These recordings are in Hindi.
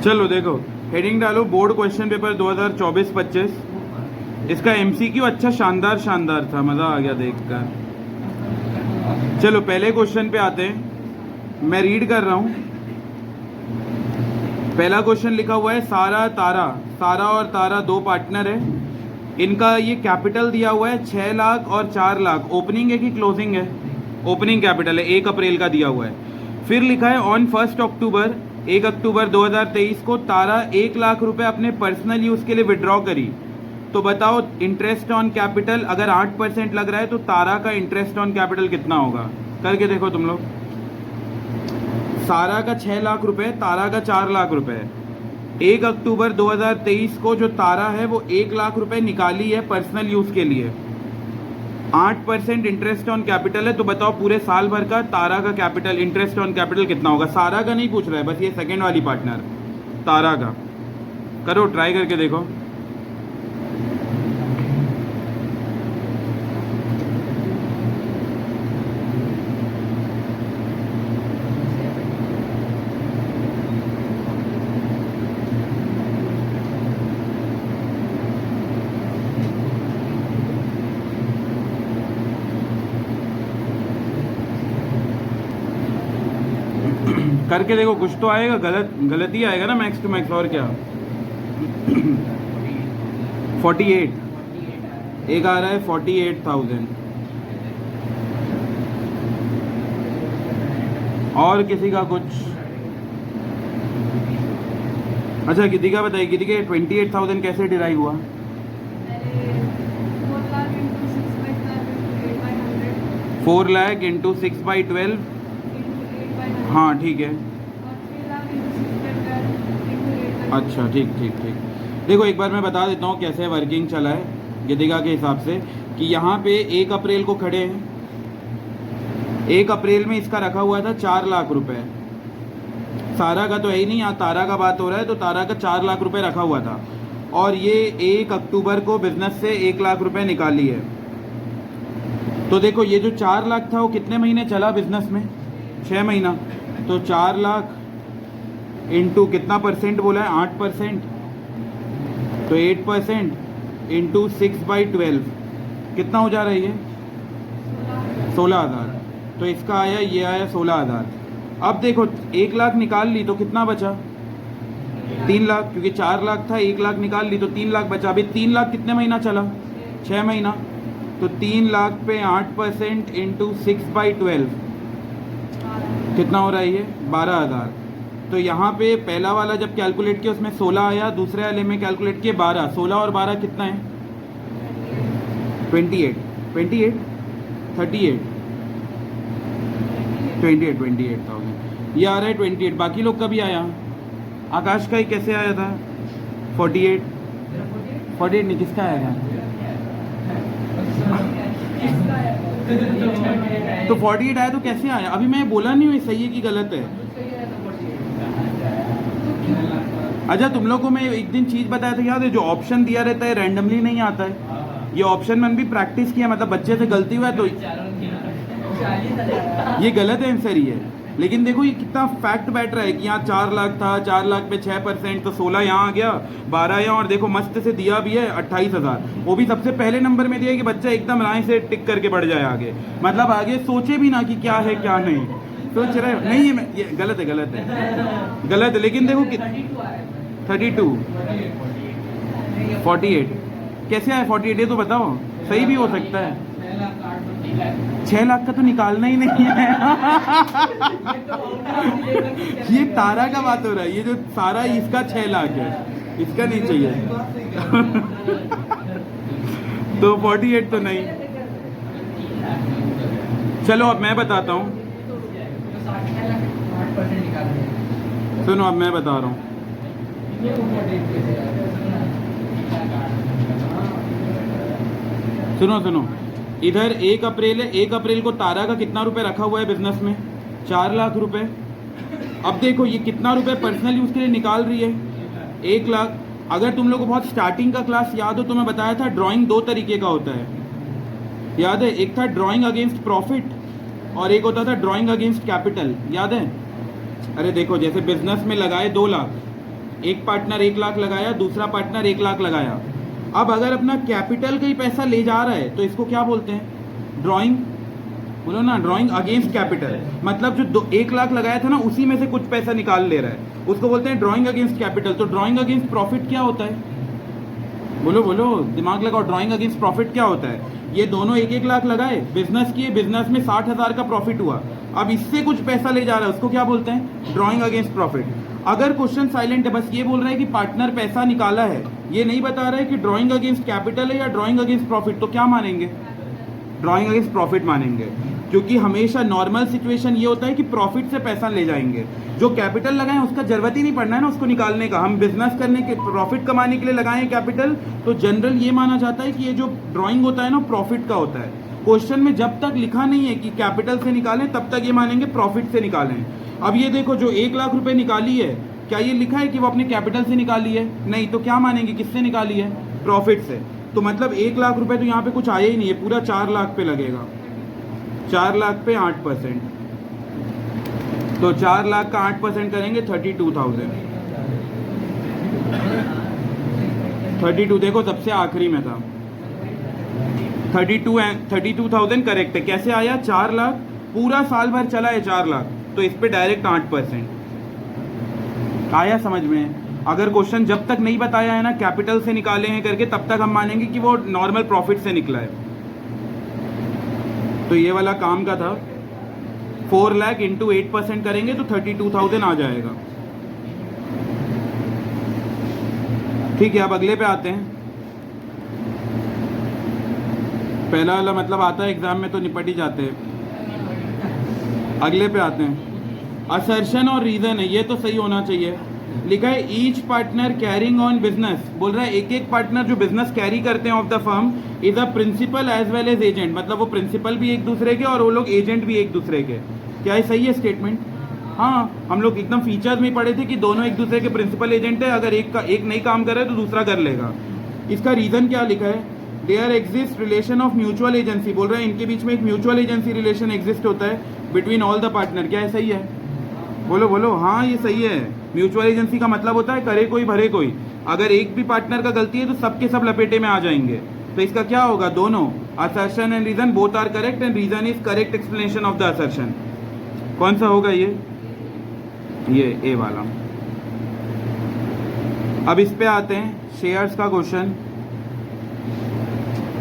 चलो देखो, हेडिंग डालो बोर्ड क्वेश्चन पेपर 2024-25। इसका एमसीक्यू अच्छा शानदार शानदार था, मज़ा आ गया देखकर। चलो पहले क्वेश्चन पे आते हैं, मैं रीड कर रहा हूँ। पहला क्वेश्चन लिखा हुआ है सारा तारा। सारा और तारा दो पार्टनर है, इनका ये कैपिटल दिया हुआ है 6 लाख और 4 लाख। ओपनिंग है कि क्लोजिंग है? ओपनिंग कैपिटल है, 1 अप्रैल का दिया हुआ है। फिर लिखा है ऑन 1 अक्टूबर 1 अक्टूबर 2023 को तारा 1 लाख रुपए अपने पर्सनल यूज के लिए विड्रॉ करी। तो बताओ इंटरेस्ट ऑन कैपिटल अगर 8% लग रहा है तो तारा का इंटरेस्ट ऑन कैपिटल कितना होगा? करके देखो तुम लोग। सारा का 6 लाख रुपए, तारा का 4 लाख रुपए। 1 अक्टूबर 2023 को जो तारा है वो 1 लाख रुपए निकाली है पर्सनल यूज के लिए। 8% इंटरेस्ट ऑन कैपिटल है, तो बताओ पूरे साल भर का तारा का कैपिटल, इंटरेस्ट ऑन कैपिटल कितना होगा? सारा का नहीं पूछ रहा है, बस ये सेकंड वाली पार्टनर तारा का। करो, ट्राई करके देखो। करके देखो, कुछ तो आएगा। गलत ही आएगा ना मैक्स टू मैक्स, और क्या। 48 एक आ रहा है 48,000। और किसी का कुछ? अच्छा गिद्दी का बताइए, गिद्दी के 28,000 कैसे डिराइव हुआ? 4 लाख इंटू 6/12। हाँ ठीक है, अच्छा ठीक ठीक ठीक। देखो एक बार मैं बता देता हूँ कैसे वर्किंग चला है गिद्दिका के हिसाब से, कि यहाँ पे 1 अप्रैल को खड़े हैं। 1 अप्रैल में इसका रखा हुआ था 4 लाख रुपए। सारा का तो है ही नहीं, यहाँ तारा का बात हो रहा है, तो तारा का 4 लाख रुपए रखा हुआ था और ये 1 अक्टूबर को बिजनेस से 1 लाख रुपए निकाली है। तो देखो ये जो 4 लाख था वो कितने महीने चला बिजनेस में? 6 महीना। तो 4 लाख इंटू कितना परसेंट बोला है? 8%। तो 8% इंटू 6/12 कितना हो जा रहा है ये? 16,000। तो इसका आया, ये आया 16,000। अब देखो 1 लाख निकाल ली तो कितना बचा? 3 लाख, क्योंकि 4 लाख था, 1 लाख निकाल ली तो 3 लाख बचा। अभी 3 लाख कितने महीना चला? 6 महीना। तो 3 लाख पे 8% इंटू 6/12 कितना हो रहा है ये? 12,000। तो यहाँ पे पहला वाला जब कैलकुलेट किया उसमें 16 आया, दूसरे वाले में कैलकुलेट किए 12। 16 और 12 कितना है? 28 28 38 28,000 ये आ रहा है 28। बाकी लोग का भी आया, आकाश का ही कैसे आया था? 48 नहीं, किसका आया था? तो 48 आया तो कैसे आया? अभी मैं बोला नहीं हूँ सही है कि गलत है। अच्छा तुम लोग को मैं एक दिन चीज बताया था, याद है? जो ऑप्शन दिया रहता है रैंडमली नहीं आता है। ये ऑप्शन मैंने भी प्रैक्टिस किया, मतलब बच्चे से गलती हुआ है तो ये गलत आंसर ही है। लेकिन देखो ये कितना फैक्ट बैठ रहा है कि यहाँ 4 लाख था, 4 लाख पे 6%, तो 16 यहाँ आ गया, 12 यहाँ, और देखो मस्त से दिया भी है 28,000। वो भी सबसे पहले नंबर में दिया है कि बच्चा एकदम राय से टिक करके बढ़ जाए आगे, मतलब आगे सोचे भी ना कि क्या है क्या नहीं, सोच रहे नहीं। ये गलत है, गलत है। लेकिन देखो 32 48 कैसे आया? 48 ये तो बताओ, सही भी हो सकता है। 6 लाख का तो निकालना ही नहीं है। ये तारा का बात हो रहा है, ये जो सारा इसका 6 लाख है, इसका नहीं चाहिए। तो 48 तो नहीं। चलो अब मैं बताता हूँ, सुनो अब मैं बता रहा हूँ। सुनो इधर 1 अप्रैल है, 1 अप्रैल को तारा का कितना रुपए रखा हुआ है बिजनेस में? 4 लाख रुपए। अब देखो ये कितना रुपए पर्सनल यूज के लिए निकाल रही है? 1 लाख। अगर तुम लोग को बहुत स्टार्टिंग का क्लास याद हो तो मैं बताया था ड्राइंग 2 तरीके का होता है, याद है? एक था ड्राइंग अगेंस्ट प्रॉफिट और एक होता था ड्राइंग अगेंस्ट कैपिटल, याद है? अरे देखो जैसे बिजनेस में लगाए 2 लाख, एक पार्टनर 1 लाख लगाया, दूसरा पार्टनर 1 लाख लगाया। अब अगर अपना कैपिटल का ही पैसा ले जा रहा है तो इसको क्या बोलते हैं? ड्राइंग। बोलो ना, ड्राइंग अगेंस्ट कैपिटल। मतलब जो 1 लाख लगाया था ना, उसी में से कुछ पैसा निकाल ले रहा है, उसको बोलते हैं ड्राइंग अगेंस्ट कैपिटल। तो ड्राइंग अगेंस्ट प्रॉफिट क्या होता है? बोलो बोलो, दिमाग लगाओ, ड्राइंग अगेंस्ट प्रॉफिट क्या होता है? ये दोनों 1-1 लाख लगाए, बिजनेस किए, बिजनेस में 60,000 का प्रॉफिट हुआ, अब इससे कुछ पैसा ले जा रहा है, उसको क्या बोलते हैं? Drawing against profit. अगर क्वेश्चन साइलेंट है, बस ये बोल रहा है कि पार्टनर पैसा निकाला है, ये नहीं बता रहा है कि ड्राइंग अगेंस्ट कैपिटल है या ड्राइंग अगेंस्ट प्रॉफिट, तो क्या मानेंगे? ड्राइंग अगेंस्ट प्रॉफिट मानेंगे, क्योंकि हमेशा नॉर्मल सिचुएशन ये होता है कि प्रॉफिट से पैसा ले जाएंगे। जो कैपिटल लगाएं उसका जरूरत ही नहीं पड़ना है ना उसको निकालने का, हम बिजनेस करने के, प्रॉफिट कमाने के लिए लगाएं कैपिटल, तो जनरल ये माना जाता है कि ये जो ड्राइंग होता है ना प्रॉफिट का होता है। क्वेश्चन में जब तक लिखा नहीं है कि कैपिटल से निकालें, तब तक ये मानेंगे प्रॉफिट से निकालें। अब ये देखो, जो 1 लाख रुपए निकाली है, क्या ये लिखा है कि वो अपने कैपिटल से निकाली है? नहीं, तो क्या मानेंगे, किससे निकाली है? प्रॉफिट से। तो मतलब 1 लाख रुपए तो यहाँ पे कुछ आया ही नहीं है, पूरा 4 लाख पे लगेगा। 4 लाख पे 8%, तो 4 लाख का 8% करेंगे 32,000। 32 देखो सबसे आखिरी में था, 32,000 करेक्ट है। कैसे आया? 4 लाख पूरा साल भर चला है 4 लाख, तो इस पे डायरेक्ट 8% आया। समझ में? अगर क्वेश्चन जब तक नहीं बताया है ना कैपिटल से निकाले हैं करके, तब तक हम मानेंगे कि वो नॉर्मल प्रॉफिट से निकला है। तो ये वाला काम का था। 4 लाख इंटू 8% करेंगे तो 32,000 आ जाएगा। ठीक है, अब अगले पे आते हैं। पहला वाला मतलब आता है एग्जाम में तो निपट ही जाते हैं। अगले पे आते हैं। असर्शन और रीजन है, ये तो सही होना चाहिए। लिखा है each partner carrying on business, बोल रहा है एक एक पार्टनर जो बिजनेस कैरी करते हैं of the firm is a principal as well as agent, मतलब वो प्रिंसिपल भी एक दूसरे के और वो लोग एजेंट भी एक दूसरे के। क्या है? सही है स्टेटमेंट? हाँ, हम लोग एकदम फीचर्स में पढ़े थे कि दोनों एक दूसरे के प्रिंसिपल एजेंट है, अगर एक नहीं काम करे तो दूसरा कर लेगा। इसका रीजन क्या लिखा है? There exist relation of mutual agency, बोल रहा है इनके बीच में एक म्यूचुअल एजेंसी रिलेशन एग्जिस्ट होता है बिटवीन ऑल द पार्टनर। क्या है? सही है? बोलो बोलो, हाँ ये सही है। म्यूचुअल एजेंसी का मतलब होता है करे कोई भरे कोई, अगर एक भी पार्टनर का गलती है तो सबके सब लपेटे में आ जाएंगे। तो इसका क्या होगा? दोनों, assertion and reason both are correct and reason is correct explanation of the assertion. कौन सा होगा ये ए वाला। अब इस पे आते हैं शेयर्स का क्वेश्चन।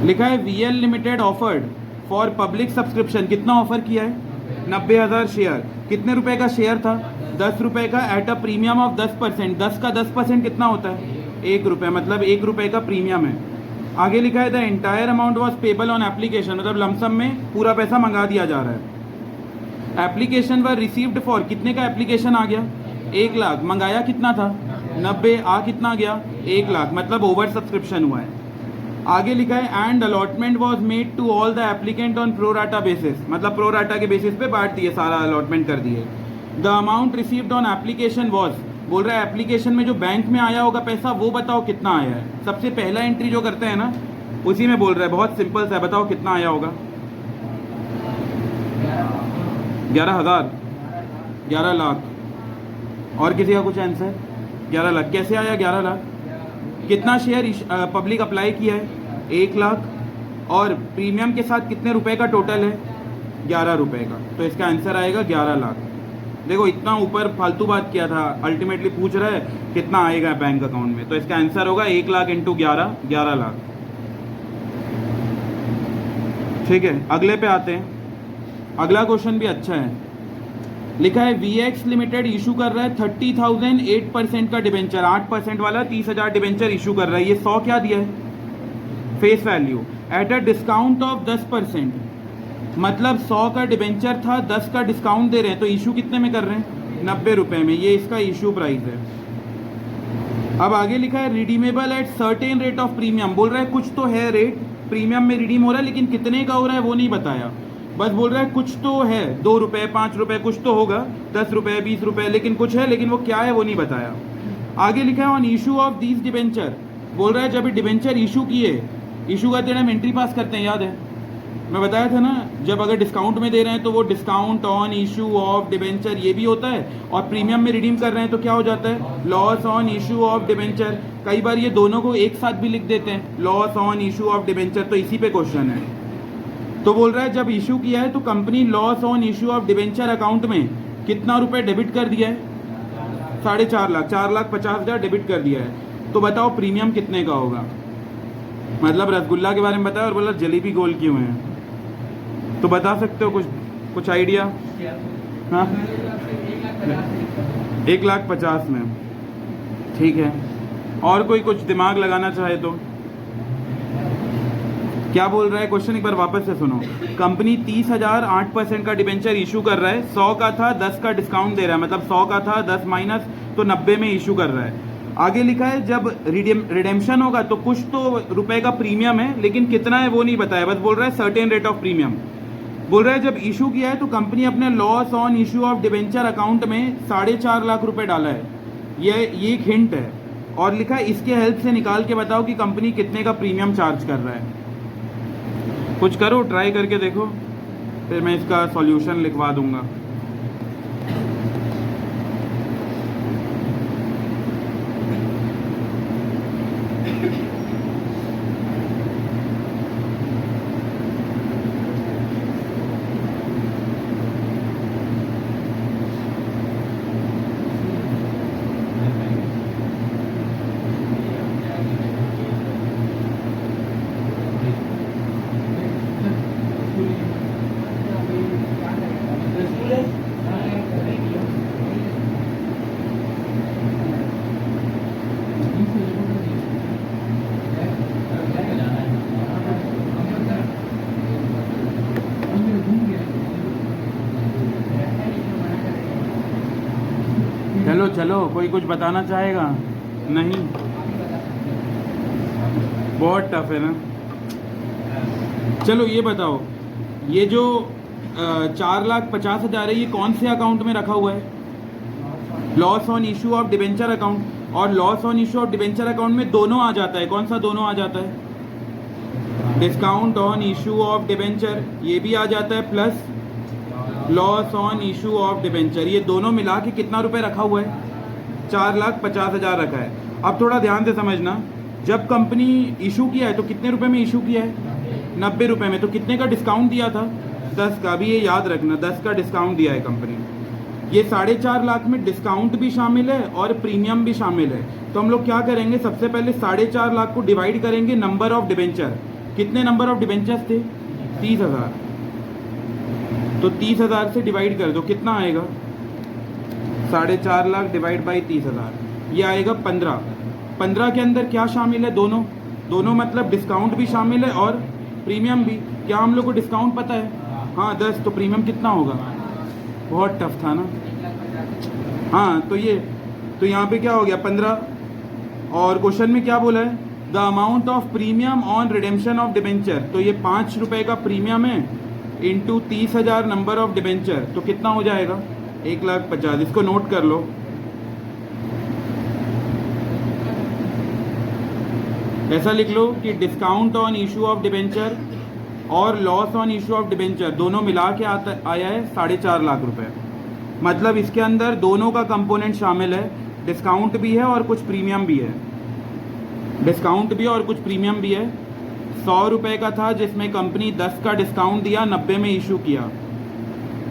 लिखा है VL limited offered for public subscription, कितना ऑफर किया है? 90,000 शेयर। कितने रुपए का शेयर था? 10 रुपए का एट अ प्रीमियम ऑफ 10%। 10 का 10% कितना होता है? 1 रुपये, मतलब 1 रुपये का प्रीमियम है। आगे लिखा है the entire amount was payable on application, मतलब लमसम में पूरा पैसा मंगा दिया जा रहा है। एप्लीकेशन वर रिसीव्ड फॉर, कितने का एप्लीकेशन आ गया? 1 लाख। मंगाया कितना था? 90, आ कितना गया? 1 लाख, मतलब ओवर सब्सक्रिप्शन हुआ है। आगे लिखा है and allotment was made to all the applicant on pro rata basis, मतलब प्रोराटा के बेसिस पे बांट दिए, सारा अलॉटमेंट कर दिए। The amount received on application was, बोल रहा है एप्लीकेशन में जो बैंक में आया होगा पैसा वो बताओ कितना आया है। सबसे पहला एंट्री जो करते हैं ना उसी में बोल रहा है, बहुत सिंपल सा, बताओ कितना आया होगा? 11,000, 11 लाख। और किसी का कुछ आंसर? 11 लाख कैसे आया? 11 लाख। कितना शेयर पब्लिक अप्लाई किया है? 1 लाख। और प्रीमियम के साथ कितने रुपए का टोटल है? 11 रुपए का। तो इसका आंसर आएगा 11 लाख। देखो इतना ऊपर फालतू बात किया था, अल्टीमेटली पूछ रहा है कितना आएगा बैंक अकाउंट में, तो इसका आंसर होगा 1 लाख इंटू 11, 11 लाख। ठीक है, अगले पे आते हैं। अगला क्वेश्चन भी अच्छा है। लिखा है वीएक्स लिमिटेड इशू कर रहा है 30,000 8% का डिबेंचर, 8% वाला 30,000 डिबेंचर इशू कर रहा है। ये 100 क्या दिया है? Face value at a discount of 10%, मतलब 100 का डिबेंचर था, 10 का डिस्काउंट दे रहे हैं, तो इशू कितने में कर रहे हैं? 90 रुपए में। ये इसका इशू प्राइस है। अब आगे लिखा है redeemable at certain rate of premium, बोल रहा है कुछ तो है रेट प्रीमियम में रिडीम हो रहा है, लेकिन कितने का हो रहा है वो नहीं बताया। बस बोल रहा है कुछ तो है, 2 रुपए 5 रुपए कुछ तो होगा, 10 रुपए 20 रुपए, लेकिन कुछ है, लेकिन वो क्या है वो नहीं बताया। आगे लिखा है on issue of these debenture, बोल रहा है जब डिबेंचर इशू किए, इशू करते टाइम एंट्री पास करते हैं, याद है? मैं बताया था ना, जब अगर डिस्काउंट में दे रहे हैं तो वो discount on issue of debenture ये भी होता है, और प्रीमियम में रिडीम कर रहे हैं तो क्या हो जाता है, loss on issue of debenture. कई बार ये दोनों को एक साथ भी लिख देते हैं, loss on issue of debenture, तो इसी पे क्वेश्चन है। तो बोल रहा है जब इशू किया है तो company loss on issue of debenture account में कितना रुपए डेबिट कर दिया है, 4.5 लाख, 4,50,000 डेबिट कर दिया है। तो बताओ प्रीमियम कितने का होगा। मतलब रसगुल्ला के बारे में बताया और बोला जलेबी गोल क्यों है, तो बता सकते हो कुछ आइडिया। हाँ 1,50,000 में, ठीक है। और कोई कुछ दिमाग लगाना चाहे तो क्या बोल रहा है क्वेश्चन, एक बार वापस से सुनो। कंपनी 30,000 8% का डिबेंचर इशू कर रहा है, 100 का था 10 का डिस्काउंट दे रहा है, मतलब 100 का था 10 माइनस तो 90 में इशू कर रहा है। आगे लिखा है जब रिडेम्पशन होगा तो कुछ तो रुपए का प्रीमियम है, लेकिन कितना है वो नहीं बताया, बस बोल रहा है सर्टेन रेट ऑफ प्रीमियम। बोल रहा है जब इशू किया है तो कंपनी अपने loss on issue of debenture account में 4.5 लाख रुपए डाला है। ये एक हिंट है, और लिखा है इसके हेल्प से निकाल के बताओ कि कंपनी कितने का प्रीमियम चार्ज कर रहा है। कुछ करो, ट्राई करके देखो, फिर मैं इसका सॉल्यूशन लिखवा दूंगा। चलो चलो, कोई कुछ बताना चाहेगा? नहीं, बहुत टफ है ना। चलो ये बताओ, ये जो 4,50,000 है ये कौन से अकाउंट में रखा हुआ है? Loss on issue of debenture account. और loss on issue of debenture account में दोनों आ जाता है, कौन सा दोनों आ जाता है? Discount on issue of debenture ये भी आ जाता है, plus loss on issue of debenture, ये दोनों मिला के कितना रुपए रखा हुआ है? 4,50,000 रखा है। अब थोड़ा ध्यान से समझना, जब कंपनी इशू किया है तो कितने रुपए में इशू किया है? 90 रुपए में। तो कितने का डिस्काउंट दिया था? 10 का। भी ये याद रखना, 10 का डिस्काउंट दिया है कंपनी। ये 4.5 लाख में डिस्काउंट भी शामिल है और प्रीमियम भी शामिल है। तो हम लोग क्या करेंगे, सबसे पहले 4.5 लाख को डिवाइड करेंगे नंबर ऑफ डिबेंचर। कितने नंबर ऑफ डिबेंचर्स थे? 30,000। तो 30,000 से डिवाइड कर दो, कितना आएगा? 4.5 लाख डिवाइड बाई 30,000, ये आएगा 15। 15 के अंदर क्या शामिल है? दोनों मतलब डिस्काउंट भी शामिल है और प्रीमियम भी। क्या हम लोग को डिस्काउंट पता है? हाँ 10, तो प्रीमियम कितना होगा? बहुत टफ था ना। हाँ तो यहाँ पे क्या हो गया? 15। और क्वेश्चन में क्या बोला है? The amount of premium on redemption of debenture. तो ये 5 रुपए का प्रीमियम है इंटू 30,000 नंबर ऑफ डिबेंचर, तो कितना हो जाएगा? 1,50,000। इसको नोट कर लो। ऐसा लिख लो कि discount on issue of debenture और loss on issue of debenture दोनों मिला के आया है 4.5 लाख रुपए। मतलब इसके अंदर दोनों का कंपोनेंट शामिल है, डिस्काउंट भी है और कुछ प्रीमियम भी है। डिस्काउंट भी और कुछ प्रीमियम भी है। 100 रुपये का था जिसमें कंपनी 10 का डिस्काउंट दिया, 90 में इशू किया।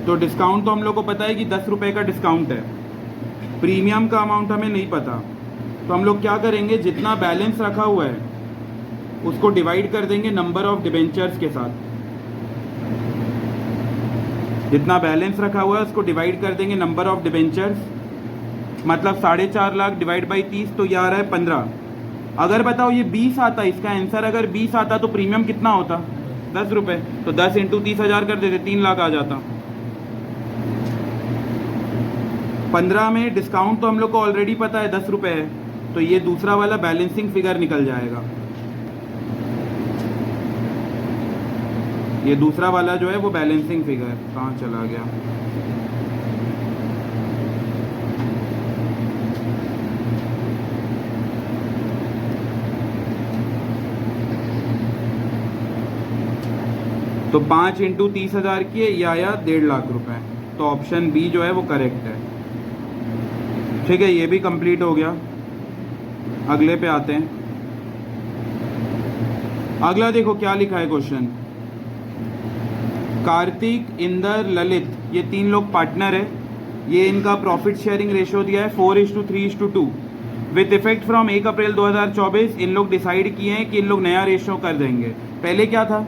तो डिस्काउंट तो हम लोग को पता है कि 10 रुपये का डिस्काउंट है, प्रीमियम का अमाउंट हमें नहीं पता। तो हम लोग क्या करेंगे, जितना बैलेंस रखा हुआ है उसको डिवाइड कर देंगे नंबर ऑफ डिबेंचर्स के साथ। जितना बैलेंस रखा हुआ है उसको डिवाइड कर देंगे नंबर ऑफ डिबेंचर्स, मतलब 4.5 लाख डिवाइड बाई 30, तो ये आ रहा है 15। अगर बताओ ये 20 आता, इसका आंसर अगर 20 आता तो प्रीमियम कितना होता? 10 रुपये। तो 10 इंटू 30,000 कर देते, 3 लाख आ जाता। 15 में डिस्काउंट तो हम लोग को ऑलरेडी पता है 10 रुपये है, तो ये दूसरा वाला बैलेंसिंग फिगर निकल जाएगा। ये दूसरा वाला जो है वो बैलेंसिंग फिगर कहाँ चला गया? तो 5 इंटू 30,000 की है, या 1.5 लाख रुपए। तो ऑप्शन बी जो है वो करेक्ट है। ठीक है, ये भी कंप्लीट हो गया। अगले पे आते हैं। अगला देखो क्या लिखा है क्वेश्चन। कार्तिक, इंदर, ललित, ये 3 लोग पार्टनर है। ये इनका प्रॉफिट शेयरिंग रेशियो दिया है 4:3:2। विथ इफेक्ट फ्रॉम 1 अप्रैल 2024 इन लोग डिसाइड किए हैं कि इन लोग नया रेशियो कर देंगे। पहले क्या था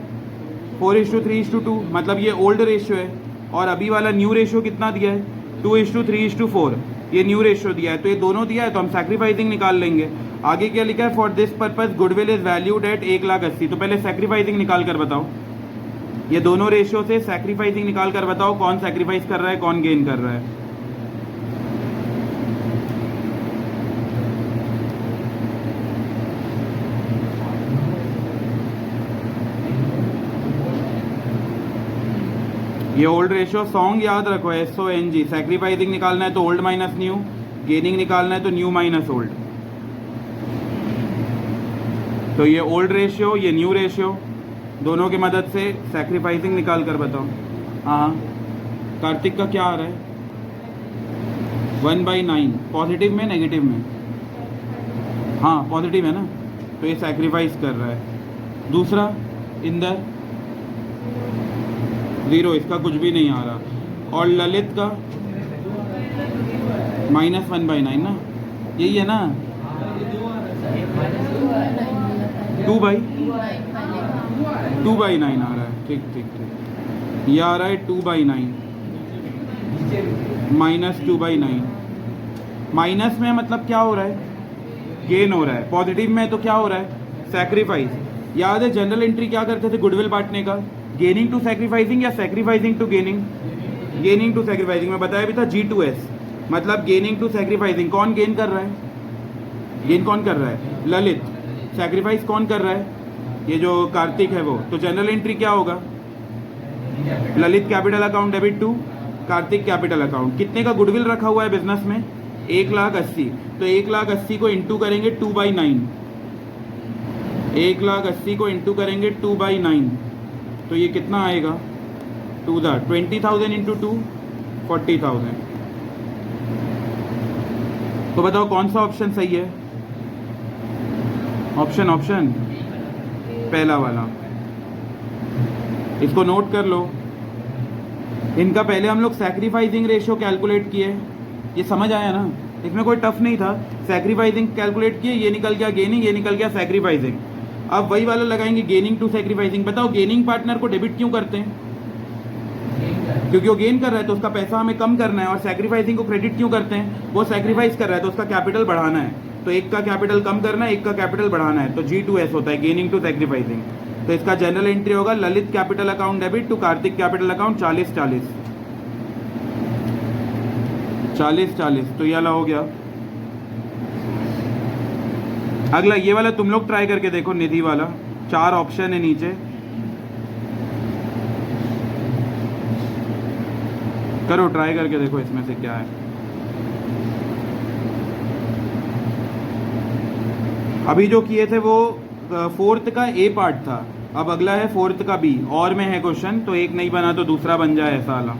4:3:2, मतलब ये ओल्ड रेशियो है। और अभी वाला न्यू रेशियो कितना दिया है 2:3:4, ये न्यू रेशियो दिया है। तो ये दोनों दिया है तो हम सैक्रिफाइसिंग निकाल लेंगे। आगे क्या लिखा है, for this purpose goodwill is valued at 1,80,000। तो पहले सैक्रिफाइसिंग निकाल कर बताओ, ये दोनों रेशियो से सैक्रिफाइसिंग निकाल कर बताओ कौन सैक्रिफाइस कर रहा है कौन गेन कर रहा है। ये ओल्ड रेशियो सॉन्ग याद रखो, SONG। सैक्रिफाइसिंग निकालना है तो ओल्ड माइनस न्यू, गेनिंग निकालना है तो न्यू माइनस ओल्ड। तो ये ओल्ड रेशियो, ये न्यू रेशियो, दोनों की मदद से सैक्रिफाइसिंग निकाल कर बताओ। हाँ, कार्तिक का क्या आ रहा है 1/9, पॉजिटिव में नेगेटिव में? हाँ पॉजिटिव है ना, तो ये सैक्रिफाइस कर रहा है। दूसरा इंदर 0, इसका कुछ भी नहीं आ रहा। और ललित का -1/9 ना, यही है ना, 2/9 आ रहा है। ठीक ठीक ठीक, ये आ रहा है 2/9, -2/9। माइनस में मतलब क्या हो रहा है, गेन हो रहा है। पॉजिटिव में तो क्या हो रहा है, सैक्रिफाइस। याद है जनरल एंट्री क्या करते थे गुडविल बांटने का, गेनिंग टू सैक्रिफाइसिंग या sacrificing to gaining? Gaining to sacrificing में बताया भी था G2S, मतलब गेनिंग टू सैक्रिफाइसिंग। कौन गेन कर रहा है, गेन कौन कर रहा है, ललित। सैक्रिफाइस कौन कर रहा है, ये जो कार्तिक है वो। तो जनरल एंट्री क्या होगा, Lalit capital account debit to Kartik capital account. कितने का गुडविल रखा हुआ है बिजनेस में, 1,80,000। तो 1,80,000 को इंटू करेंगे 2/9, 1,80,000 को इंटू करेंगे 2/9, तो ये कितना आएगा 20,000 इंटू 2 40,000। तो बताओ कौन सा ऑप्शन सही है, ऑप्शन पहला वाला। इसको नोट कर लो। इनका पहले हम लोग सैक्रिफाइसिंग रेशियो कैलकुलेट किए, ये समझ आया ना, इसमें कोई टफ नहीं था। सैक्रिफाइसिंग कैलकुलेट किए, ये निकल गया गेनिंग, ये निकल गया सैक्रिफाइसिंग। अब वही वाला लगाएंगे गेनिंग टू सैक्रिफाइसिंग। बताओ गेनिंग पार्टनर को डेबिट क्यों करते हैं, क्योंकि वो गेन कर रहा है तो उसका पैसा हमें कम करना है। और सैक्रिफाइसिंग को क्रेडिट क्यों करते हैं, वो सैक्रिफाइस कर रहा है तो उसका कैपिटल बढ़ाना है। तो एक का कैपिटल कम करना है, एक का कैपिटल बढ़ाना है, तो G2S होता है, गेनिंग टू सैक्रिफाइसिंग। तो इसका जनरल एंट्री होगा Lalit capital account debit to Kartik capital account 40-40, 40-40। तो ये वाला हो गया। अगला ये वाला तुम लोग ट्राई करके देखो, निधि वाला। 4 ऑप्शन है नीचे, करो ट्राई करके देखो इसमें से क्या है। अभी जो किए थे वो 4th का A पार्ट था, अब अगला है 4th का B। और में है क्वेश्चन, तो एक नहीं बना तो दूसरा बन जाए, ऐसा वाला।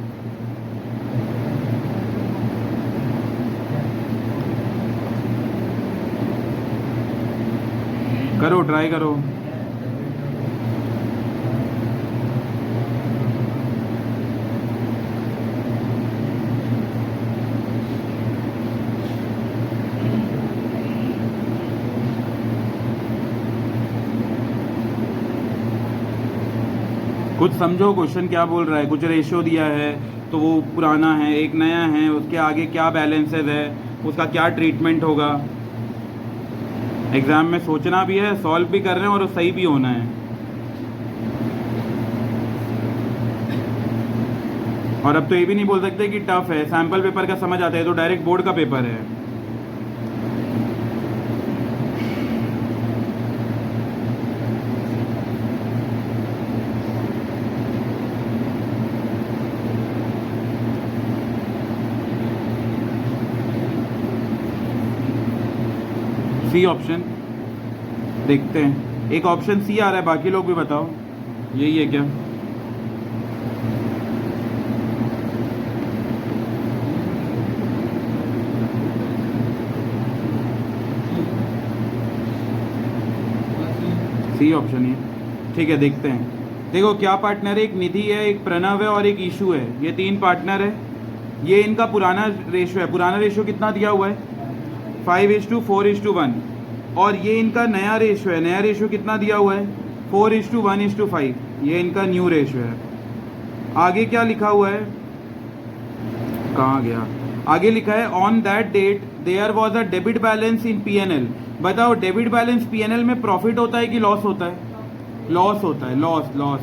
करो ट्राई करो। कुछ समझो क्वेश्चन क्या बोल रहा है। कुछ रेशियो दिया है तो वो पुराना है, एक नया है, उसके आगे क्या बैलेंसेस है, उसका क्या ट्रीटमेंट होगा। एग्जाम में सोचना भी है, सॉल्व भी कर रहे हैं और सही भी होना है। और अब तो ये भी नहीं बोल सकते कि टफ है, सैंपल पेपर का समझ आता है, तो डायरेक्ट बोर्ड का पेपर है। सी ऑप्शन देखते हैं, एक ऑप्शन सी आ रहा है, बाकी लोग भी बताओ यही है क्या। सी ऑप्शन है, ठीक है। देखते हैं, देखो क्या पार्टनर है, एक निधि है, एक प्रणव है और एक ईशू है। ये 3 पार्टनर है। ये इनका पुराना रेशो है। पुराना रेशो कितना दिया हुआ है? 5:4:1। और ये इनका नया रेशो है। नया रेशो कितना दिया हुआ है? 4:1:5। ये इनका न्यू रेशो है। आगे क्या लिखा हुआ है? कहाँ गया? आगे लिखा है on that date there was a debit balance in PNL. बताओ, डेबिट बैलेंस पीएनएल में प्रॉफिट होता है कि लॉस होता है? लॉस होता है। लॉस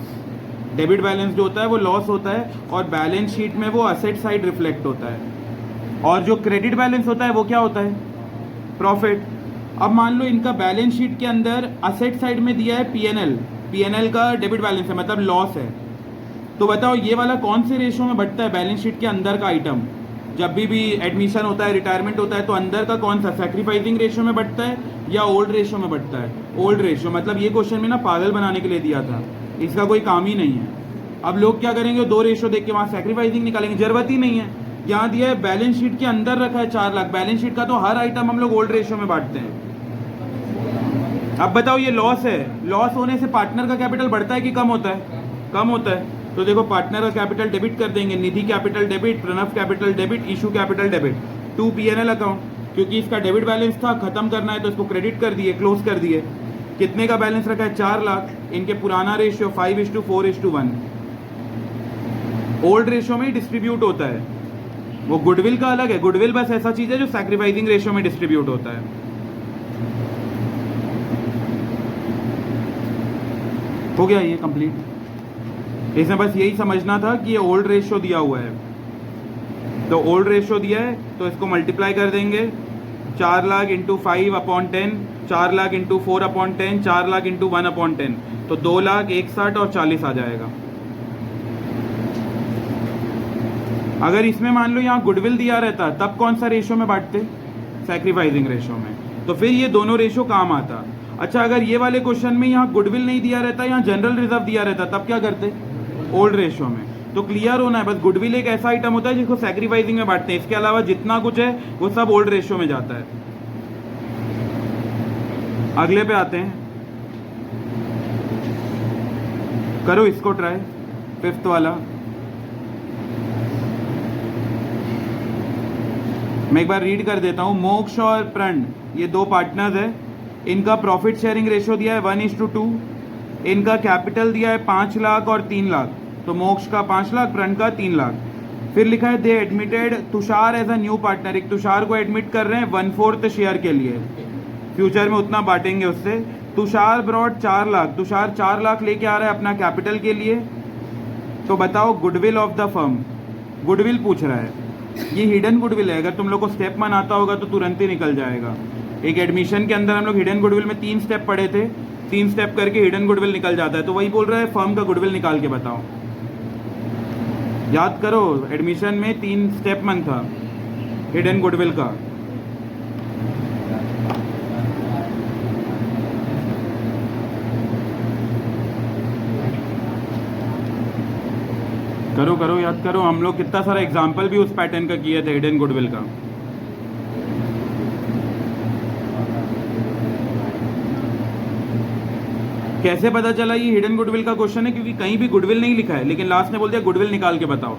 डेबिट बैलेंस जो होता है वो लॉस होता है, और बैलेंस शीट में वो असेट साइड रिफ्लेक्ट होता है। और जो क्रेडिट बैलेंस होता है वो क्या होता है? प्रॉफिट। अब मान लो इनका बैलेंस शीट के अंदर असेट साइड में दिया है पीएनएल का डेबिट बैलेंस है, मतलब लॉस है। तो बताओ ये वाला कौन से रेशो में बढ़ता है? बैलेंस शीट के अंदर का आइटम जब भी एडमिशन होता है, रिटायरमेंट होता है, तो अंदर का कौन सा, सैक्रिफाइसिंग रेशो में बढ़ता है या ओल्ड रेशो में बढ़ता है? Old ratio. मतलब ये क्वेश्चन में ना पागल बनाने के लिए दिया था, इसका कोई काम ही नहीं है। अब लोग क्या करेंगे, 2 रेशो देख के वहाँ सैक्रिफाइसिंग निकालेंगे, जरूरत ही नहीं है। यहाँ दिया है बैलेंस शीट के अंदर रखा है 4 लाख। बैलेंस शीट का तो हर आइटम हम लोग ओल्ड रेशो में बांटते हैं। अब बताओ ये लॉस है, लॉस होने से पार्टनर का कैपिटल बढ़ता है कि कम होता है? कम होता है। तो देखो पार्टनर का कैपिटल डेबिट कर देंगे, Nidhi capital debit, Pranav capital debit, issue capital debit to PNL account. क्योंकि इसका डेबिट बैलेंस था, खत्म करना है तो इसको क्रेडिट कर दिए, क्लोज कर दिए। कितने का बैलेंस रखा है? 4 लाख। इनके पुराना रेशियो 5:4:1। ओल्ड रेशियो में डिस्ट्रीब्यूट होता है। वो गुडविल का अलग है। गुडविल बस ऐसा चीज है जो सैक्रिफाइसिंग रेशियो में डिस्ट्रीब्यूट होता है। हो गया ये कंप्लीट। इसमें बस यही समझना था कि ये ओल्ड रेशियो दिया हुआ है, तो ओल्ड रेशियो दिया है तो इसको मल्टीप्लाई कर देंगे। 4 lakh into 5/10, 4 lakh into 4/10, 4 lakh into 1/10, तो 2 लाख 61 और 40 आ जाएगा। अगर इसमें मान लो यहाँ गुडविल दिया रहता तब कौन सा रेशियो में बांटते? सैक्रिफाइसिंग रेशियो में। तो फिर ये दोनों रेशियो काम आता। अच्छा, अगर ये वाले क्वेश्चन में यहाँ गुडविल नहीं दिया रहता, यहाँ जनरल रिजर्व दिया रहता, तब क्या करते? ओल्ड रेशियो में। तो क्लियर होना है बस, गुडविल एक ऐसा आइटम होता है जिसको सैक्रिफाइसिंग में बांटते हैं। इसके अलावा जितना कुछ है वो सब ओल्ड रेशियो में जाता है। अगले पे आते हैं, करो इसको ट्राई, 5th वाला। मैं एक बार रीड कर देता हूं। मोक्ष और प्रण ये 2 पार्टनर्स है। इनका प्रॉफिट शेयरिंग रेशियो दिया है 1:2। इनका कैपिटल दिया है 5 लाख और 3 लाख। तो मोक्ष का 5 लाख, प्रण का 3 लाख। फिर लिखा है they admitted Tushar as a new partner. एक तुषार को एडमिट कर रहे हैं 1/4 शेयर के लिए, फ्यूचर में उतना बांटेंगे उससे। तुषार ब्रॉड 4 लाख। तुषार 4 लाख लेके आ रहा है अपना कैपिटल के लिए। तो बताओ goodwill of the firm. Goodwill पूछ रहा है, ये हिडन गुडविल है। अगर तुम लोग को स्टेप मन आता होगा तो तुरंत ही निकल जाएगा। एक एडमिशन के अंदर हम लोग हिडन गुडविल में 3 स्टेप पढ़े थे। 3 स्टेप करके हिडन गुडविल निकल जाता है। तो वही बोल रहा है फर्म का गुडविल निकाल के बताओ। याद करो, एडमिशन में 3 स्टेप मन था हिडन गुडविल का। करो करो, याद करो। हम लोग कितना सारा एग्जाम्पल भी उस पैटर्न का किए थे हिडन गुडविल का। कैसे पता चला ये हिडन गुडविल का क्वेश्चन है? क्योंकि कहीं भी गुडविल नहीं लिखा है, लेकिन लास्ट में बोल दिया गुडविल निकाल के बताओ।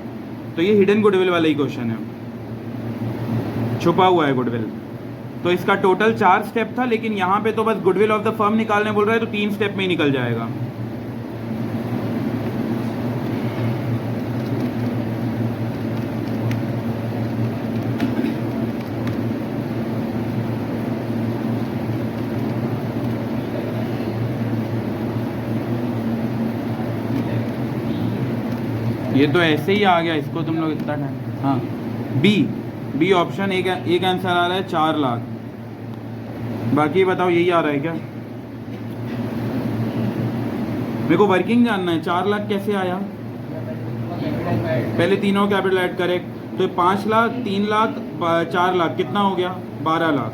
तो ये हिडन गुडविल वाला ही क्वेश्चन है, छुपा हुआ है गुडविल। तो इसका टोटल 4 स्टेप था, लेकिन यहाँ पे तो बस गुडविल ऑफ द फर्म निकालने बोल रहा है, तो 3 स्टेप में ही निकल जाएगा। ये तो ऐसे ही आ गया, इसको तुम लोग इतना टाइम। हाँ, बी ऑप्शन एक आंसर आ रहा है 4 लाख। बाकी बताओ यही आ रहा है क्या? मेरे को वर्किंग जानना है। 4 लाख कैसे आया? पहले तीनों कैपिटल ऐड करेक्ट। तो 5 लाख, 3 लाख, 4 लाख, कितना हो गया? 12 लाख।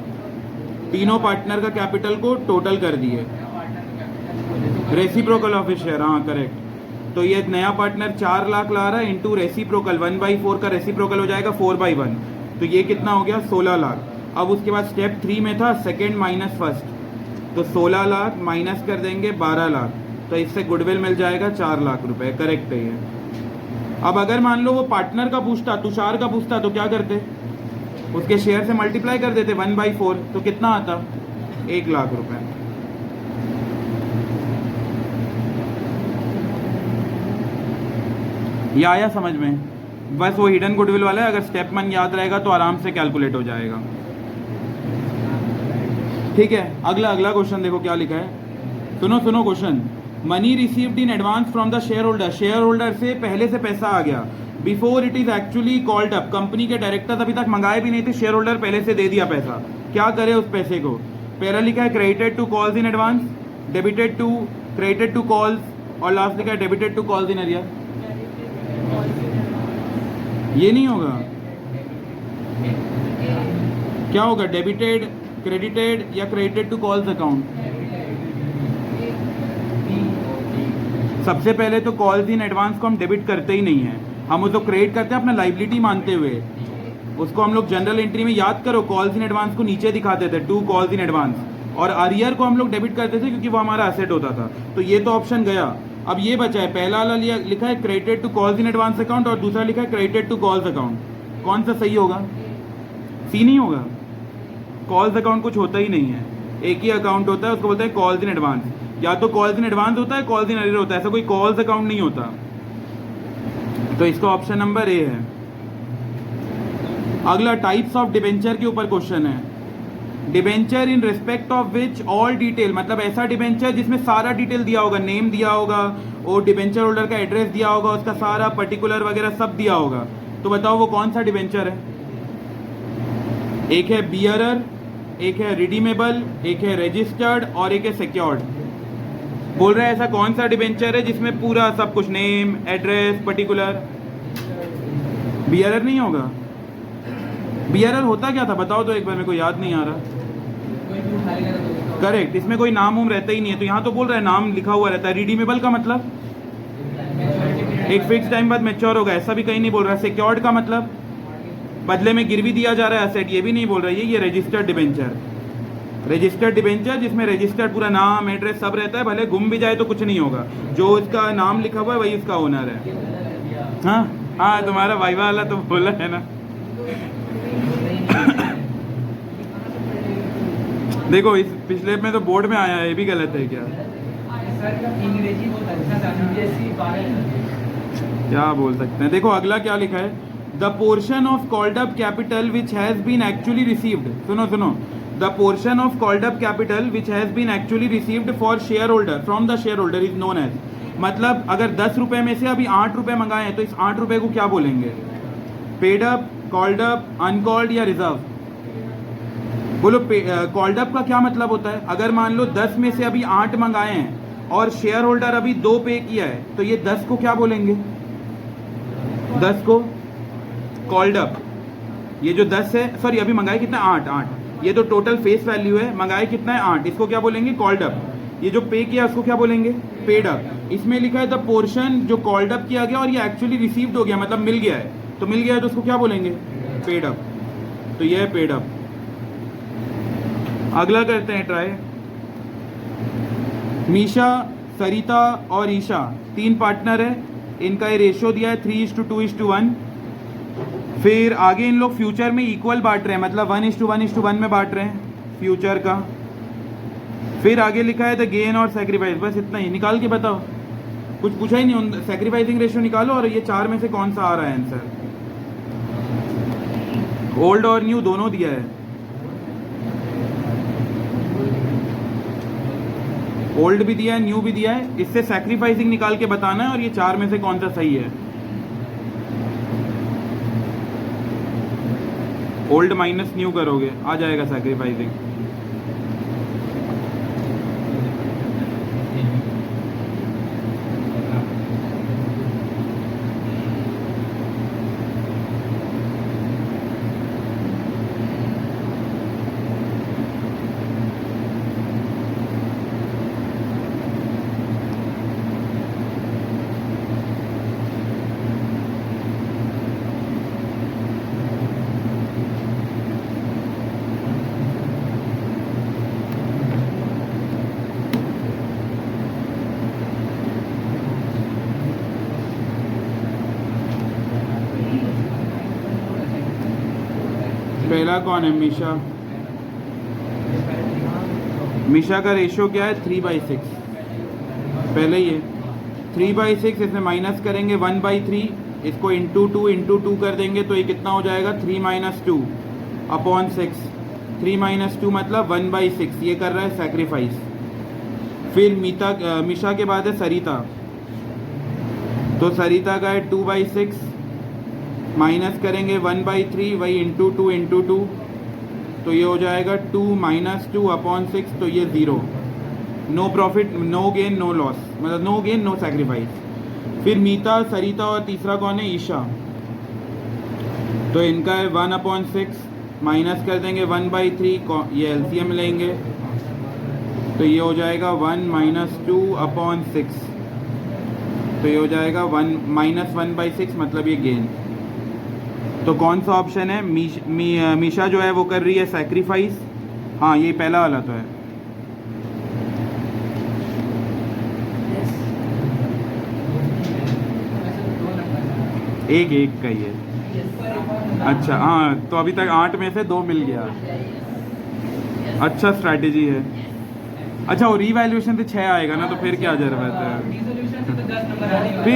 तीनों पार्टनर का कैपिटल को टोटल कर दिए। रेसिप्रोकल ऑफ शेयर, हाँ करेक्ट। तो ये नया पार्टनर 4 लाख ला रहा है इंटू रेसिप्रोकल 1/4 का रेसिप्रोकल हो जाएगा 4/1। तो ये कितना हो गया? 16 लाख। अब उसके बाद स्टेप 3 में था सेकेंड माइनस फर्स्ट। तो 16 लाख माइनस कर देंगे 12 लाख, तो इससे गुडविल मिल जाएगा 4 लाख रुपए। करेक्ट है ये। अब अगर मान लो वो पार्टनर का पूछता, तुषार का पूछता, तो क्या करते, उसके शेयर से मल्टीप्लाई कर देते 1/4, तो कितना आता, 1 लाख रुपए। ये आया समझ में? बस वो हिडन गुडविल वाला है, अगर स्टेप 1 याद रहेगा तो आराम से कैलकुलेट हो जाएगा। ठीक है, अगला क्वेश्चन देखो क्या लिखा है। सुनो question. Money received in advance from the share holder, share holder से पहले से पैसा आ गया, before it is actually called up, company के डायरेक्टर्स अभी तक मंगाए भी नहीं थे, शेयर होल्डर पहले से दे दिया पैसा, क्या करे उस पैसे को? पहला लिखा है credited to calls in advance, debited to, credited to calls, और लास्ट लिखा है debited to calls in arrear. ये नहीं होगा, क्या होगा, डेबिटेड, क्रेडिटेड या क्रेडिटेड टू कॉल्स अकाउंट? सबसे पहले तो कॉल्स इन एडवांस को हम डेबिट करते ही नहीं है, हम उसको क्रेडिट करते हैं अपना लाइबिलिटी मानते हुए। उसको हम लोग जनरल एंट्री में याद करो, कॉल्स इन एडवांस को नीचे दिखाते थे, टू कॉल्स इन एडवांस, और अरियर को हम लोग डेबिट करते थे क्योंकि वो हमारा एसेट होता था। तो ये तो ऑप्शन गया। अब ये बचा है, पहला वाला लिखा है credited to calls in advance account, और दूसरा लिखा है क्रेडिटेड टू कॉल्स अकाउंट। कौन सा सही होगा? सी नहीं होगा, कॉल्स अकाउंट कुछ होता ही नहीं है, एक ही अकाउंट होता है, उसको बोलते हैं कॉल्स इन एडवांस। या तो कॉल्स इन एडवांस होता है, कॉल्स इन अरियर होता है, ऐसा कोई कॉल्स अकाउंट नहीं होता। तो इसका ऑप्शन नंबर ए है। अगला टाइप्स ऑफ डिबेंचर के ऊपर क्वेश्चन है। Debenture in respect of which all detail, मतलब ऐसा डिबेंचर जिसमें सारा डिटेल दिया होगा, नेम दिया होगा, और डिबेंचर होल्डर का एड्रेस दिया होगा, उसका सारा पर्टिकुलर वगैरह सब दिया होगा। तो बताओ वो कौन सा डिबेंचर है? एक है बियरर, एक है रिडीमेबल, एक है रजिस्टर्ड, और एक है सिक्योर्ड। बोल रहे हैं ऐसा कौन सा डिबेंचर है जिसमें पूरा सब कुछ, नेम, एड्रेस, पर्टिकुलर? बियरर नहीं होगा। बियरर होता क्या था बताओ तो एक बार, मेरे को याद नहीं आ रहा। करेक्ट, इसमें कोई नाम उम रहता ही नहीं है, तो यहाँ तो बोल रहा है नाम लिखा हुआ रहता है। रिडीमेबल का मतलब एक फिक्स टाइम बाद मैच्योर होगा, ऐसा भी कहीं नहीं बोल रहा है। सिक्योर्ड का मतलब बदले में गिरवी दिया जा रहा है एसेट, ये भी नहीं बोल रहा है। ये रजिस्टर्ड डिबेंचर, रजिस्टर्ड डिबेंचर जिसमें रजिस्टर्ड पूरा नाम, एड्रेस सब रहता है, भले गुम भी जाए तो कुछ नहीं होगा, जो उसका नाम लिखा हुआ है वही उसका ओनर है। हाँ, तुम्हारा वाइवा वाला तो बोला है ना। देखो इस पिछले में तो बोर्ड में आया है, ये भी गलत है क्या? क्या बोल सकते हैं। देखो अगला क्या लिखा है, the portion of called up capital which has been actually received. सुनो, the portion of called up capital which has been actually received for share holder from the share holder is known as. मतलब अगर 10 रुपए में से अभी 8 रुपए मंगाए हैं तो इस 8 रुपए को क्या बोलेंगे? Paid up, called up, uncalled या रिजर्व? बोलो कॉल्ड अप का क्या मतलब होता है? अगर मान लो 10 में से अभी 8 मंगाए हैं और शेयर होल्डर अभी 2 पे किया है, तो ये 10 को क्या बोलेंगे? 10 को कॉल्ड अप। ये जो 10 है, सॉरी अभी मंगाए कितना, 8, ये तो टोटल फेस वैल्यू है, मंगाए कितना है 8, इसको क्या बोलेंगे? Called up. ये जो पे किया उसको क्या बोलेंगे? Paid up. इसमें लिखा है द पोर्शन जो कॉल्ड अप किया गया और ये एक्चुअली रिसीव्ड हो गया, मतलब मिल गया है, तो मिल गया है तो उसको क्या बोलेंगे? Paid up. तो ये है पेड अप। अगला करते हैं ट्राई। मीशा, सरिता और ईशा 3 पार्टनर है, इनका ये रेशियो दिया है 3:2:1। फिर आगे इन लोग फ्यूचर में इक्वल बांट रहे हैं, मतलब 1:1:1 में बांट रहे हैं फ्यूचर का। फिर आगे लिखा है द गेन और सेक्रीफाइस, बस इतना ही। निकाल के बताओ, कुछ पूछा ही नहीं। सेक्रीफाइसिंग रेशियो निकालो और ये 4 में से कौन सा आ रहा है आंसर। ओल्ड और न्यू दोनों दिया है, ओल्ड भी दिया है, न्यू भी दिया है। इससे सैक्रिफाइसिंग निकाल के बताना है और ये 4 में से कौन सा सही है। ओल्ड माइनस न्यू करोगे, आ जाएगा सैक्रिफाइसिंग। पहला कौन है? मीशा। मीशा का रेशियो क्या है? 3/6। पहले ही है 3/6, इसमें माइनस करेंगे 1/3, इसको इंटू 2 कर देंगे तो ये कितना हो जाएगा? 3 - 2 अपॉन 6। 3 - 2 मतलब 1/6। ये कर रहा है सैक्रिफाइस। फिर मीशा के बाद है सरिता। तो सरिता का है 2/6, माइनस करेंगे 1/3, वही इंटू 2 तो ये हो जाएगा 2 - 2 अपॉन 6, तो ये 0। No profit, no gain, no loss, मतलब नो गेन नो सैक्रिफाइस। फिर मीता, सरिता और तीसरा कौन है? ईशा। तो इनका है 1/6, माइनस कर देंगे 1/3, ये एलसीएम लेंगे तो ये हो जाएगा 1 - 2 अपॉन 6, तो ये हो जाएगा 1 - 1/6, मतलब ये गेन। तो कौन सा ऑप्शन है? मीशा जो है वो कर रही है सैक्रिफाइस। हाँ, ये पहला वाला तो है। एक का ही है। अच्छा, हाँ, तो अभी तक 8 में से 2 मिल गया। अच्छा स्ट्रैटेजी है। अच्छा, वो रीवैल्यूएशन से 6 आएगा ना, तो फिर क्या जरूरत है?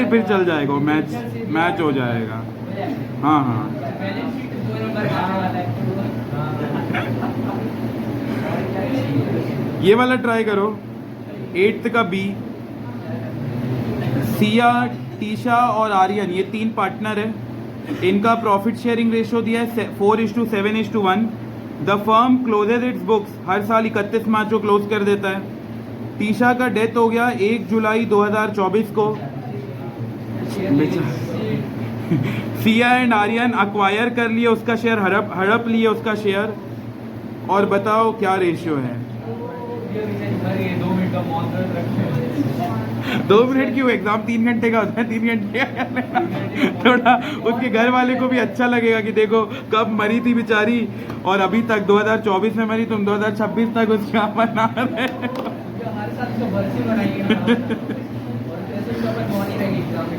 फिर चल जाएगा, मैच हो जाएगा। हाँ हाँ, ये वाला ट्राई करो। 8th का बी, सिया, टीशा और आर्यन, ये 3 पार्टनर है। इनका प्रॉफिट शेयरिंग रेशियो दिया है 4:7:1। The firm closes its books, हर साल 31 मार्च को क्लोज कर देता है। टीशा का डेथ हो गया 1 जुलाई 2024 को। सिया एंड आर्यन अक्वायर कर लिए उसका शेयर, हड़प लिए उसका शेयर। और बताओ क्या रेशियो है? 2 मिनट क्यों? एग्जाम 3 घंटे का होता है, 3 घंटे का थोड़ा उसके घर वाले को भी अच्छा लगेगा कि देखो कब मरी थी बेचारी, और अभी तक 2024 में मरी, तुम 2026 तक उसका मना रहे।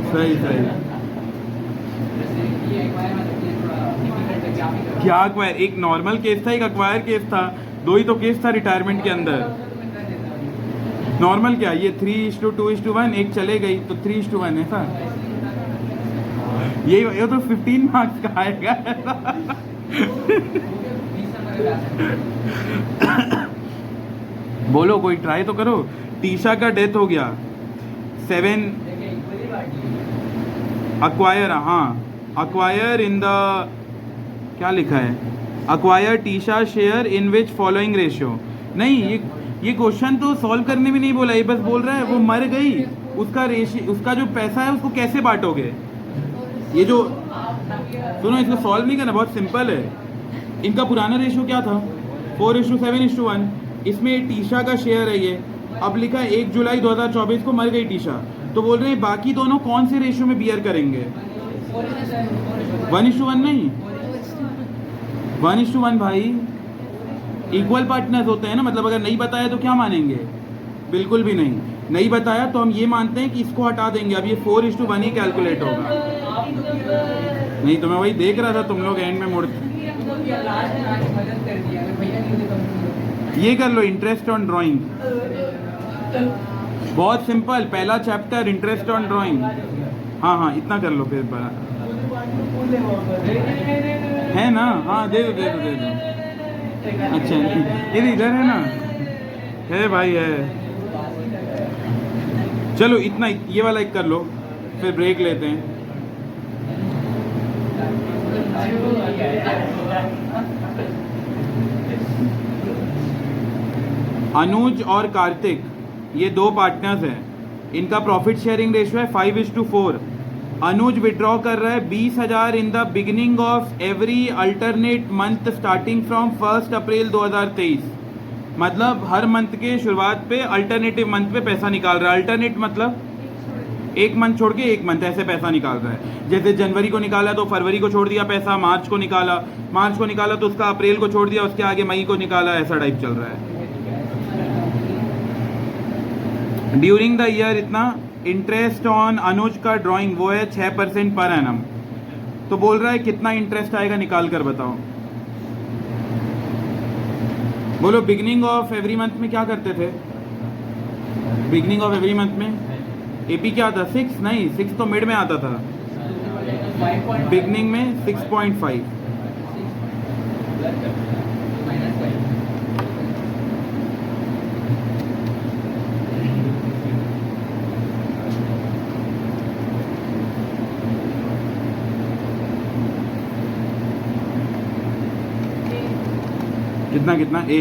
सही। क्या अक्वायर? एक नॉर्मल केस था, एक अक्वायर केस था, 2 ही तो केस था रिटायरमेंट के अंदर। नॉर्मल क्या, ये 3:2:1, एक चले गई तो 3:1 ऐसा। ये तो 15 मार्क्स का आएगा। बोलो, कोई ट्राई तो करो। टीशा का डेथ हो गया 7 अक्वायर। हाँ, अक्वायर इन द, क्या लिखा है? Acquire Trisha share in which following ratio. नहीं, ये क्वेश्चन तो सॉल्व करने भी नहीं बोला, ये बस बोल रहा है वो मर गई, उसका जो पैसा है उसको कैसे बांटोगे। ये जो, सुनो, इसको सॉल्व नहीं करना, बहुत सिंपल है। इनका पुराना रेशियो क्या था? 4:7:1। इसमें टीशा का शेयर है ये। अब लिखा है 1 जुलाई 2024 को मर गई टीशा, तो बोल रहे हैं बाकी दोनों कौन से रेशियो में बियर करेंगे? 1:1 नहीं, 1:1 भाई। इक्वल पार्टनर्स होते हैं ना, मतलब अगर नहीं बताया तो क्या मानेंगे? बिल्कुल भी नहीं बताया तो हम ये मानते हैं कि इसको हटा देंगे। अब ये 4:1 ही कैलकुलेट होगा। नहीं तो मैं वही देख रहा था, तुम लोग एंड में मुड़। ये कर लो, इंटरेस्ट ऑन ड्राइंग। बहुत सिंपल, पहला चैप्टर इंटरेस्ट ऑन ड्राइंग। हाँ, इतना कर लो फिर बड़ा है ना। हाँ, दे दो। अच्छा, ये इधर है ना, है भाई, है। चलो इतना, ये वाला एक कर लो, फिर ब्रेक लेते हैं। अनुज और कार्तिक, ये 2 पार्टनर्स हैं। इनका प्रॉफिट शेयरिंग रेशियो है 5:4। अनुज विड्रॉ कर रहा है 20,000 in the beginning of every alternate month starting from 1 अप्रैल 2023। मतलब हर मंथ के शुरुआत पे अल्टरनेटिव मंथ पे पैसा निकाल रहा है। अल्टरनेट मतलब एक मंथ छोड़ के एक मंथ ऐसे पैसा निकाल रहा है। जैसे जनवरी को निकाला तो फरवरी को छोड़ दिया पैसा, मार्च को निकाला तो उसका अप्रैल को छोड़ दिया, उसके आगे मई को निकाला, ऐसा टाइप चल रहा है। ड्यूरिंग द ईयर इतना इंटरेस्ट ऑन अनुज का ड्राइंग वो है 6% पर एनम। तो बोल रहा है कितना इंटरेस्ट आएगा, निकाल कर बताओ। बोलो बिगनिंग ऑफ एवरी मंथ में क्या करते थे? बिगनिंग ऑफ एवरी मंथ में एपी क्या आता? 6 नहीं, 6 तो मिड में आता था। बिगनिंग में 6.5। कितना कितना ए?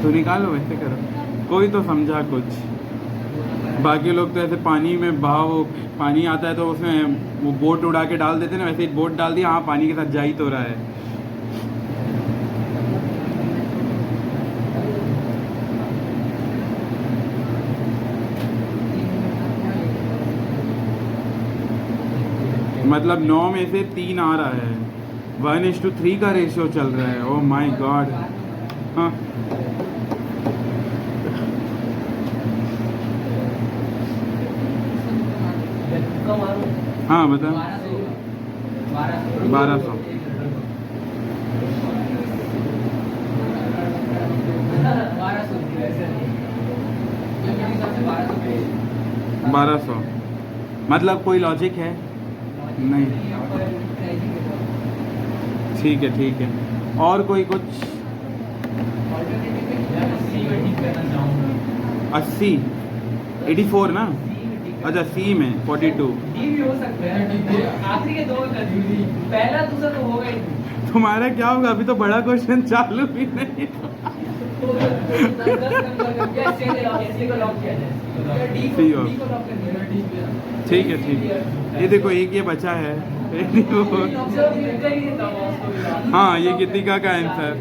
तो निकालो, वैसे करो, कोई तो समझा कुछ। बाकी लोग तो ऐसे पानी में बहाव, पानी आता है तो उसमें वो बोट उड़ा के डाल देते ना, वैसे ही बोट डाल दिया, हाँ पानी के साथ जा ही तो रहा है। मतलब 9 में से 3 आ रहा है, 1:3 का रेशियो चल रहा है। Oh my God. हाँ हाँ बता। 1200। मतलब कोई लॉजिक है? नहीं। ठीक है ठीक है। और कोई कुछ? 80, 84 ना? अच्छा सी में 42। आखिरी के दो पहला दूसरा तो होगा ही। तुम्हारा क्या होगा? अभी तो बड़ा क्वेश्चन चालू भी नहीं। ठीक है ठीक है। ये देखो एक ये बचा है। हाँ ये गीतिका का आंसर।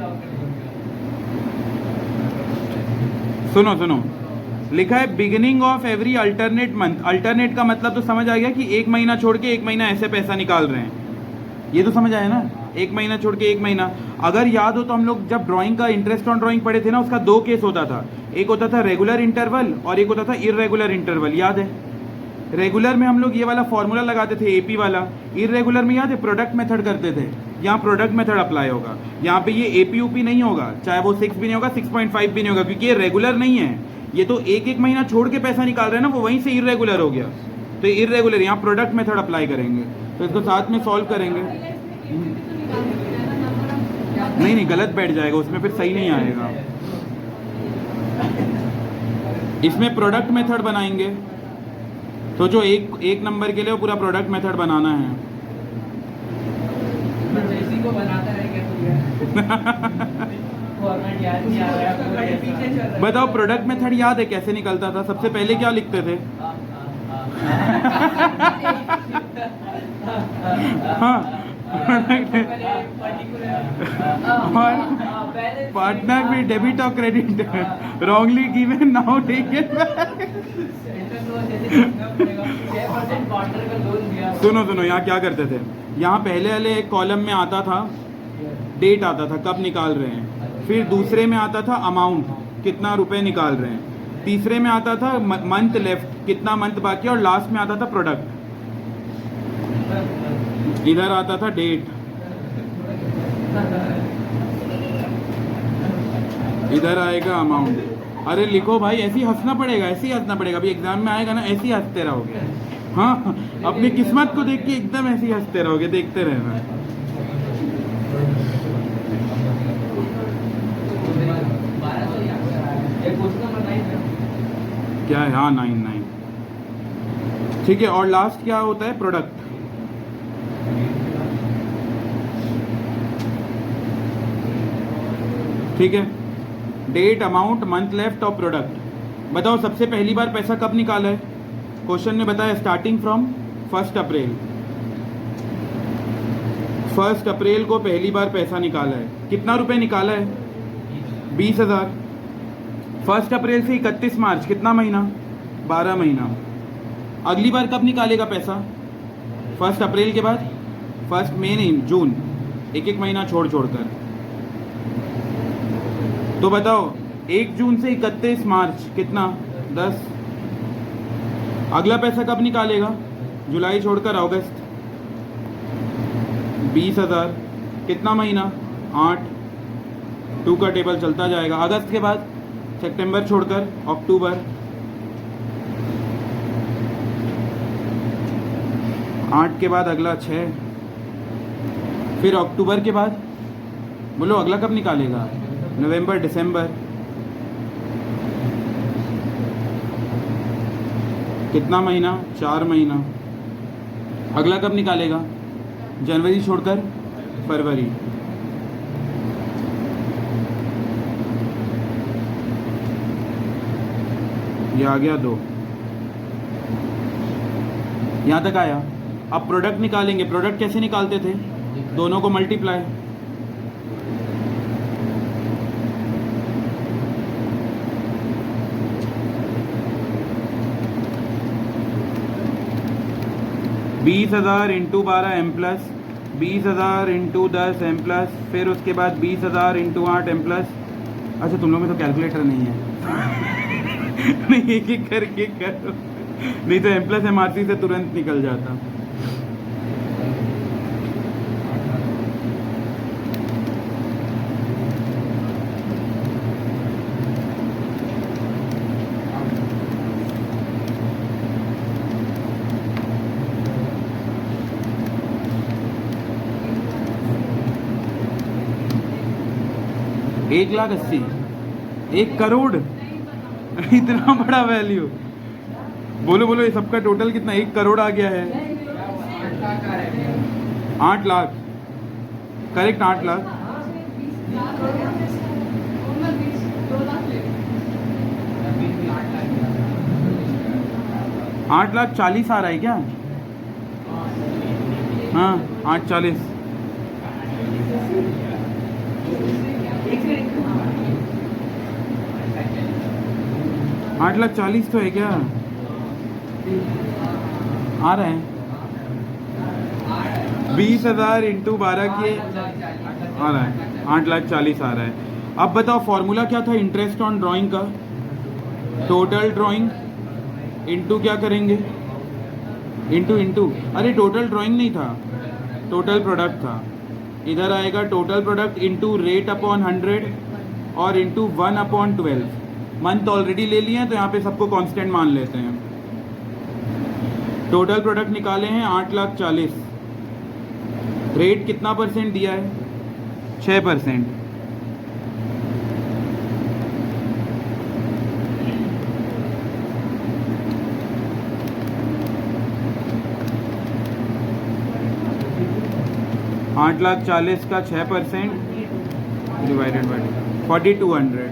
सुनो सुनो, लिखा है beginning of every alternate month. Alternate का मतलब तो समझ आ गया कि एक महीना छोड़ के एक महीना ऐसे पैसा निकाल रहे हैं, ये तो समझ आया ना? एक महीना छोड़ के एक महीना। अगर याद हो तो हम लोग जब ड्राइंग का इंटरेस्ट ऑन ड्राइंग पढ़े थे ना, उसका 2 केस होता था। एक होता था रेगुलर इंटरवल और एक होता था इररेगुलर इंटरवल, याद है? रेगुलर में हम लोग ये वाला फॉर्मूला लगाते थे एपी वाला, इररेगुलर में याद है प्रोडक्ट मेथड करते थे। यहाँ प्रोडक्ट मेथड अप्लाई होगा, यहाँ पे ये एपी यूपी नहीं होगा, चाहे वो 6 भी नहीं होगा, 6.5 भी नहीं होगा, क्योंकि ये रेगुलर नहीं है। ये तो एक एक महीना छोड़ के पैसा निकाल रहे हैं ना, वो वहीं से इररेगुलर हो गया। तो इररेगुलर यहाँ प्रोडक्ट मेथड अप्लाई करेंगे, तो इसको साथ में सॉल्व करेंगे। नहीं नहीं गलत बैठ जाएगा उसमें, फिर सही नहीं आएगा। इसमें प्रोडक्ट मेथड बनाएंगे, तो जो एक नंबर के लिए वो पूरा प्रोडक्ट मेथड बनाना है। को बनाता है क्या? बताओ प्रोडक्ट मेथड याद है कैसे निकलता था? सबसे पहले क्या लिखते थे? हाँ पार्टनर भी डेबिट और credit wrongly given now taken back. सुनो सुनो, यहाँ क्या करते थे? यहाँ पहले वाले एक कॉलम में आता था डेट, आता था कब निकाल रहे हैं, फिर दूसरे में आता था अमाउंट कितना रुपए निकाल रहे हैं, तीसरे में आता था मंथ लेफ्ट कितना मंथ बाकी, और लास्ट में आता था प्रोडक्ट। इधर आता था डेट, इधर आएगा अमाउंट। अरे लिखो भाई, ऐसे ही हंसना पड़ेगा, ऐसे ही हंसना पड़ेगा। अभी एग्जाम में आएगा ना, ऐसे ही हंसते रहोगे। हाँ अपनी किस्मत को देख के एकदम ऐसे ही हंसते रहोगे, देखते रहना। क्या है? हाँ 9 ठीक है। और लास्ट क्या होता है? प्रोडक्ट। ठीक है, डेट, अमाउंट, मंथ लेफ्ट और प्रोडक्ट। बताओ सबसे पहली बार पैसा कब निकाला है? क्वेश्चन ने बताया स्टार्टिंग फ्रॉम 1 अप्रैल। 1 अप्रैल को पहली बार पैसा निकाला है। कितना रुपए निकाला है? 20,000। 1 अप्रैल से 31 मार्च कितना महीना? 12 महीना। अगली बार कब निकालेगा पैसा? 1 अप्रैल के बाद 1 मई नहीं, जून। एक एक महीना छोड़ छोड़कर। तो बताओ 1 जून से 31 मार्च कितना? 10। अगला पैसा कब निकालेगा? जुलाई छोड़कर अगस्त। 20,000 कितना महीना 8 2 का टेबल चलता जाएगा। अगस्त के बाद सितंबर छोड़कर अक्टूबर 8 के बाद अगला 6 फिर अक्टूबर के बाद बोलो अगला कब निकालेगा नवंबर दिसंबर कितना महीना 4 महीना। अगला कब निकालेगा जनवरी छोड़कर फरवरी। ये आ गया 2 यहाँ तक आया। अब प्रोडक्ट निकालेंगे। प्रोडक्ट कैसे निकालते थे दोनों को मल्टीप्लाई। बीस 20,000 into 12 M plus 20,000 into 10 M plus फिर उसके बाद 20,000 इंटू 8 एम प्लस। अच्छा तुम लोग में तो कैलकुलेटर नहीं है नहीं एक एक करके करो नहीं तो M plus M R C से तुरंत निकल जाता। एक लाख 80 1 करोड़ इतना बड़ा वैल्यू। बोलो बोलो ये सबका टोटल कितना 1 करोड़ आ गया है। 8 लाख करेक्ट 8 लाख। आठ लाख 40 आ रहा है क्या। हाँ 840 8,40,000 तो है क्या आ रहा है। 20,000 इंटू 12 के आ रहा है 8,40,000 आ रहा है। अब बताओ फॉर्मूला क्या था इंटरेस्ट ऑन ड्राइंग का। टोटल ड्राइंग इंटू क्या करेंगे इंटू अरे टोटल ड्राइंग नहीं था टोटल प्रोडक्ट था। इधर आएगा total product into rate upon 100 और इंटू 1/12। मंथ ऑलरेडी ले लिए हैं तो यहाँ पे सबको कांस्टेंट मान लेते हैं। टोटल प्रोडक्ट निकाले हैं 8,40,000। रेट कितना परसेंट दिया है 6%। $8,40,000 का 6% डिवाइडेड बाय 4,200।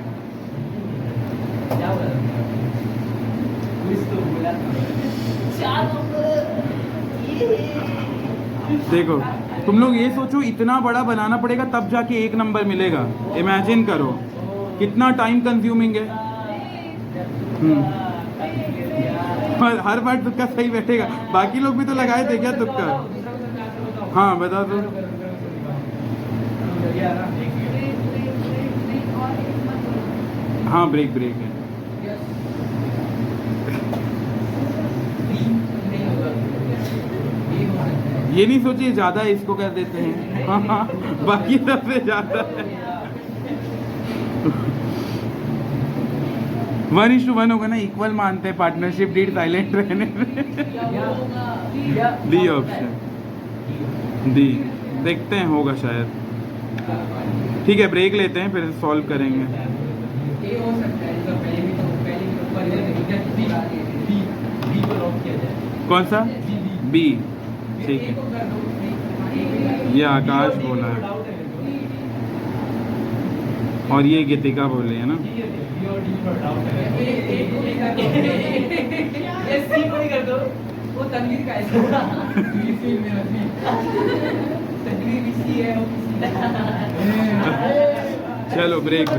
देखो तुम लोग ये सोचो इतना बड़ा बनाना पड़ेगा तब जाके एक नंबर मिलेगा। इमेजिन करो कितना टाइम कंज्यूमिंग है। हर बार तुक्का सही बैठेगा। बाकी लोग भी तो लगाए थे क्या तुक्का। हाँ बता दो। हाँ ब्रेक है। ये नहीं सोचिए ज्यादा है इसको कर देते हैं। हाँ बाकी सबसे ज्यादा है। 1:1 होगा ना इक्वल मानते हैं पार्टनरशिप डीड साइलेंट रहने में। डी ऑप्शन डी देखते हैं होगा शायद। ठीक है ब्रेक लेते हैं फिर सॉल्व करेंगे। कौन सा बी ठीक है। ये आकाश बोला है और ये गीतिका बोली है ना। वो तनवीर का ऐसा चलो ब्रेक